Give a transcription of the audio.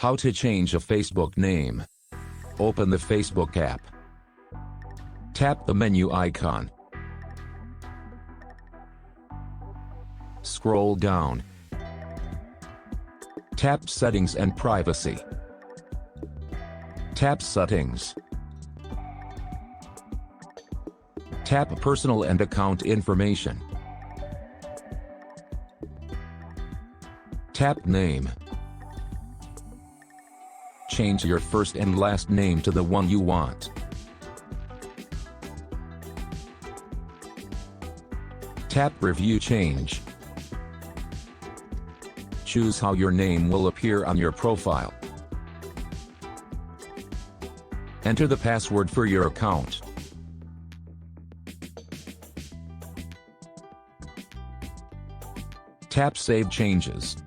How to change a Facebook name. Open the Facebook app. Tap the menu icon. Scroll down. Tap Settings and Privacy. Tap Settings. Tap Personal and Account Information. Tap Name. Change your first and last name to the one you want. Tap Review Change. Choose how your name will appear on your profile. Enter the password for your account. Tap Save Changes.